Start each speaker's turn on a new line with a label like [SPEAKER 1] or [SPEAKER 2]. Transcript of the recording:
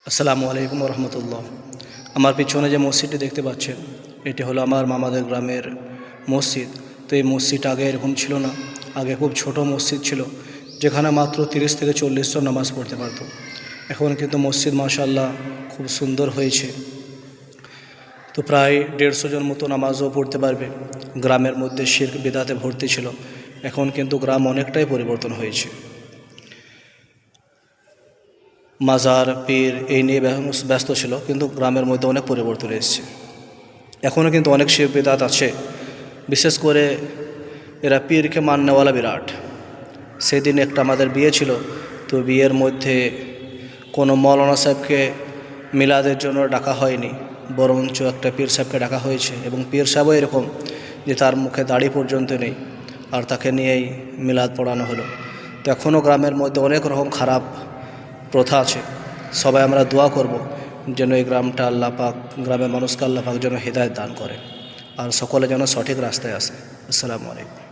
[SPEAKER 1] আসসালামু আলাইকুম রহমতুল্লাহ। আমার পিছনে যে মসজিদটি দেখতে পাচ্ছেন, এটি হলো আমার মামাদের গ্রামের মসজিদ। তো এই মসজিদটা আগে এরকম ছিল না। আগে খুব ছোট মসজিদ ছিল, যেখানে মাত্র 30 থেকে 40 জন নামাজ পড়তে পারত। এখন কিন্তু মসজিদ মাশাআল্লাহ খুব সুন্দর হয়েছে। তো প্রায় 150 জন মতো নামাজও পড়তে পারবে। গ্রামের মধ্যে শিরক বিদআতে ভর্তি ছিল, এখন কিন্তু গ্রাম অনেকটাই পরিবর্তন হয়েছে। মাজার পীর এই নিয়ে ব্যস্ত ছিল, কিন্তু গ্রামের মধ্যে অনেক পরিবর্তন এসেছে। এখনও কিন্তু অনেক শিরক বিদআত আছে, বিশেষ করে এরা পীরকে মাননেওয়ালা বিরাট। সেদিন একটা আমাদের বিয়ে ছিল, তো বিয়ের মধ্যে কোনো মৌলানা সাহেবকে মিলাদের জন্য ডাকা হয়নি, বরঞ্চ একটা পীর সাহেবকে ডাকা হয়েছে। এবং পীর সাহেবও এরকম যে তার মুখে দাড়ি পর্যন্ত নেই, আর তাকে নিয়েই মিলাদ পড়ানো হলো। তো এখনও গ্রামের মধ্যে অনেক রকম খারাপ প্রথা আছে। সবাই আমরা দোয়া করব যেন এই গ্রামটা আল্লাহ পাক, গ্রামের মানুষকে আল্লাহ পাক যেন হিদায়াত দান করে, আর সকলে যেন সঠিক রাস্তায় আসে। আসসালামু আলাইকুম।